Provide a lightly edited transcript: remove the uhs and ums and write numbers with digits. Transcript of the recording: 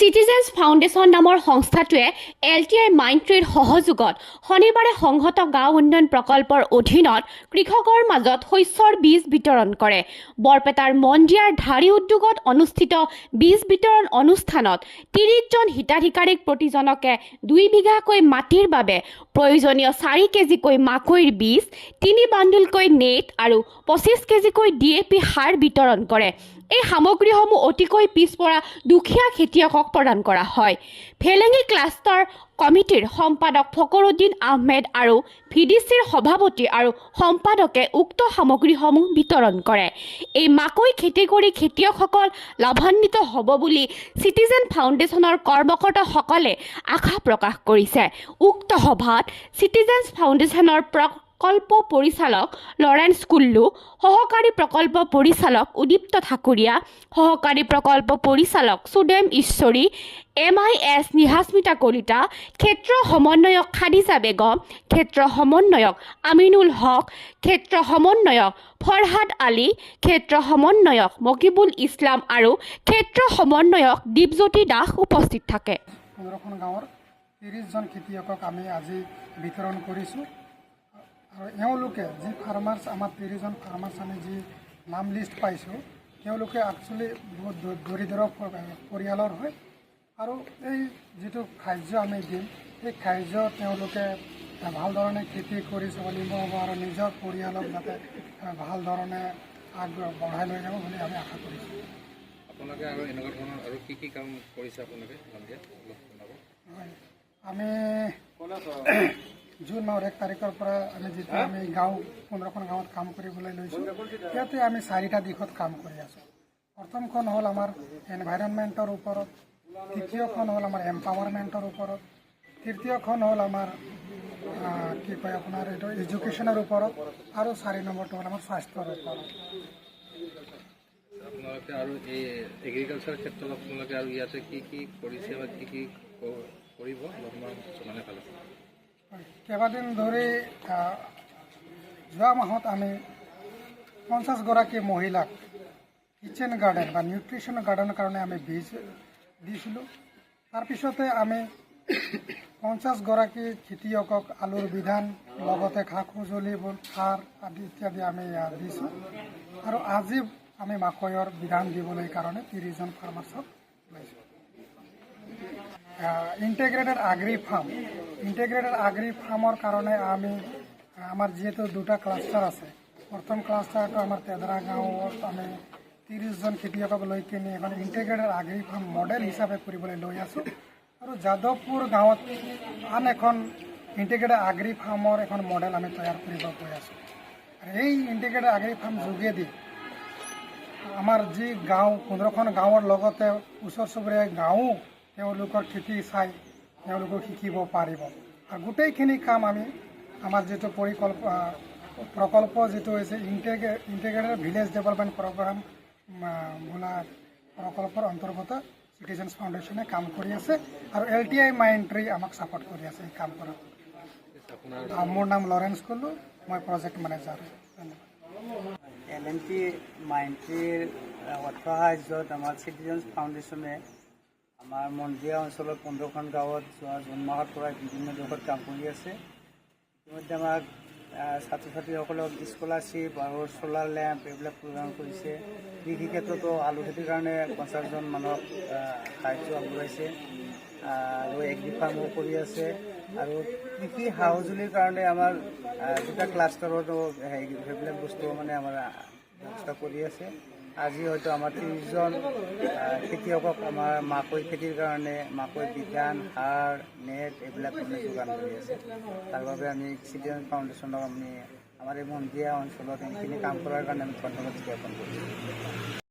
চিটিজেন্স foundation নামৰ সংস্থাটোৱে LTI মাইণ্ডট্ৰীৰ সহযোগত শনিবাৰে সংহত গাঁও উন্নয়ন প্ৰকল্পৰ অধীনত কৃষকৰ মাজত শস্যৰ বীজ বিতৰণ কৰে। বৰপেটাৰ মন্দিয়াৰ ঢাৰি উদ্যোগত অনুষ্ঠিত বীজ বিতৰণ অনুষ্ঠানত 30 জন হিতাধিকাৰীক প্ৰতিজনকে 2 বিঘাকৈ মাটিৰ বাবে প্ৰয়োজনীয় 4 কেজিকৈ মাকৈৰ বীজ, 3 বাণ্ডুলকৈ নেট আৰু 25 কেজিকৈ DAP সাৰ বিতৰণ কৰে। এই সামগ্ৰীসমূহ অতিকৈ পিছপৰা দুখীয়া খেতিয়কক প্ৰদান কৰা হয়। ভেলেঙি ক্লাষ্টাৰ কমিটিৰ সম্পাদক ফকৰুদ্দিন আহমেদ আৰু VDCৰ সভাপতি আৰু সম্পাদকে উক্ত সামগ্ৰীসমূহ বিতৰণ কৰে। এই মাকৈ খেতি কৰি খেতিয়কসকল লাভান্বিত হ'ব বুলি চিটিজেন ফাউণ্ডেশ্যনৰ কৰ্মকৰ্তাসকলে আশা প্ৰকাশ কৰিছে। উক্ত সভাত চিটিজেন্স ফাউণ্ডেশ্যনৰ প্ৰকল্প পৰিচালক লৰেন্স কুল্লু, সহকাৰী প্ৰকল্প পৰিচালক উদীপ্ত ঠাকুৰীয়া, সহকাৰী প্ৰকল্প পৰিচালক সুদেম ঈশ্বৰী, MIS নিহাস্মিতা কলিতা, ক্ষেত্ৰ সমন্বয়ক খাদিজা বেগম, ক্ষেত্ৰ সমন্বয়ক আমিনুল হক, ক্ষেত্ৰ সমন্বয়ক ফৰহাদ আলী, ক্ষেত্ৰ সমন্বয়ক মকিবুল ইছলাম আৰু ক্ষেত্ৰ সমন্বয়ক দীপজ্যোতি দাস উপস্থিত থাকে। 15খন গাঁৱৰ 30 জন খেতিয়কক আমি আজি বিতৰণ কৰিছোঁ আৰু এওঁলোকে যি ফাৰ্মাৰ্ছ আমাৰ 30 জন ফাৰ্মাৰ্ছ আমি যি নাম লিষ্ট পাইছোঁ তেওঁলোকে একচুৱেলি বহুত দৰিদ্ৰ পৰিয়ালৰ হয় আৰু এই যিটো খাদ্য আমি দিম সেই খাদ্য তেওঁলোকে ভাল ধৰণে খেতি কৰি চলিব আৰু নিজৰ পৰিয়ালক যাতে ভাল ধৰণে আগবঢ়াই লৈ যাব বুলি আমি আশা কৰিছোঁ। আপোনালোকে আৰু এনেকুৱা ধৰণৰ আৰু কি কাম কৰিছে আপোনালোকে? হয়, আমি জুন মাহৰ 1 তাৰিখৰ পৰা আমি যিটো আমি গাঁও 15খন গাঁৱত কাম কৰিবলৈ লৈছোঁ, ইয়াতে আমি 4টা দিশত কাম কৰি আছোঁ। প্ৰথমখন হ'ল আমাৰ এনভাইৰনমেণ্টৰ ওপৰত, দ্বিতীয়খন হ'ল আমাৰ এম্পাৱাৰমেণ্টৰ ওপৰত, তৃতীয়খন হ'ল আমাৰ কি কয় আপোনাৰ এইটো এডুকেশ্যনৰ ওপৰত আৰু 4 নম্বৰটো হ'ল আমাৰ স্বাস্থ্যৰ ওপৰত। আপোনালোকে আৰু এই এগ্ৰিকালচাৰ ক্ষেত্ৰত আপোনালোকে আৰু ইয়াতে কি কৰিছে বা কি কৰিব অলপমান জনালে ভাল আছে। কেইবাদিন ধৰি যোৱা মাহত আমি 50গৰাকী মহিলাক কিচেন গাৰ্ডেন বা নিউট্ৰিশ্যন গাৰ্ডেনৰ কাৰণে আমি বীজ দিছিলোঁ। তাৰপিছতে আমি 50গৰাকী খেতিয়কক আলুৰ বিধান লগতে শাক পাচলিবোৰ সাৰ আদি ইত্যাদি আমি দিছোঁ আৰু আজি আমি মাকৈৰ বিধান দিবলৈ কাৰণে 30 জন ফাৰ্মাৰ্ছক লৈছোঁ। ইণ্টিগ্ৰেটেড আগ্ৰি ফাৰ্মৰ কাৰণে আমি আমাৰ যিহেতু 2টা ক্লাষ্টাৰ আছে। প্ৰথম ক্লাষ্টাৰটো আমাৰ তেদৰা গাঁৱত আমি 30 জন খেতিয়কক লৈ কিনে এখন ইণ্টিগ্ৰেটেড আগ্ৰি ফাৰ্ম মডেল হিচাপে কৰিবলৈ লৈ আছোঁ আৰু যাদৱপুৰ গাঁৱত আন এখন ইণ্টিগ্ৰেটেড আগ্ৰি ফাৰ্মৰ এখন মডেল আমি তৈয়াৰ কৰিব গৈ আছোঁ। এই ইণ্টিগ্ৰেটেড আগ্ৰি ফাৰ্ম যোগেদি আমাৰ যি গাঁও 15খন গাঁৱৰ লগতে ওচৰ চুবুৰীয়া গাঁও তেওঁলোকৰ খেতি চাই তেওঁলোকক শিকিব পাৰিব আৰু গোটেইখিনি কাম আমি আমাৰ যিটো প্ৰকল্প যিটো হৈছে ইণ্টিগ্ৰেটেড ভিলেজ ডেভেলপমেণ্ট প্ৰগ্ৰাম বোলা প্ৰকল্পৰ অন্তৰ্গত চিটিজেন্স ফাউণ্ডেশ্যনে কাম কৰি আছে আৰু LTI মাইণ্ডট্ৰী আমাক ছাপোৰ্ট কৰি আছে এই কাম কৰাত। মোৰ নাম লৰেন্স কুল্লু, মই প্ৰজেক্ট মেনেজাৰ। LMT মাইণ্ডট্ৰীৰ অৰ্থ সাহায্যত আমাৰ চিটিজেন্স ফাউণ্ডেশ্যনে আমাৰ মন্দিয়া অঞ্চলৰ 15খন গাঁৱত যোৱা জুন মাহৰ পৰা বিভিন্ন দিশত কাম কৰি আছে। ইতিমধ্যে আমাক ছাত্ৰ ছাত্ৰীসকলক স্কলাৰশ্বিপ আৰু চ'লাৰ লেম্প এইবিলাক প্ৰদান কৰিছে। কৃষি ক্ষেত্ৰতো আলু খেতিৰ কাৰণে 50 জন মানুহক সাহায্য আগবঢ়াইছে আৰু এগ্ৰি ফাৰ্মো কৰি আছে আৰু কৃষি সা সঁজুলিৰ কাৰণে আমাৰ 2টা ক্লাষ্টাৰতো সেইবিলাক বস্তু মানে আমাৰ ব্যৱস্থা কৰি আছে। আজি হয়তো আমাৰ 30 জন খেতিয়কক আমাৰ মাকৈ খেতিৰ কাৰণে মাকৈ বিধান, সাৰ, নেট এইবিলাক মানে যোগান কৰি আছে। তাৰ বাবে আমি চিটিজেন্স ফাউণ্ডেশ্যনক আমি আমাৰ এই মন্দিয়া অঞ্চলত এইখিনি কাম কৰাৰ কাৰণে আমি ধন্যবাদ জ্ঞাপন কৰিছোঁ।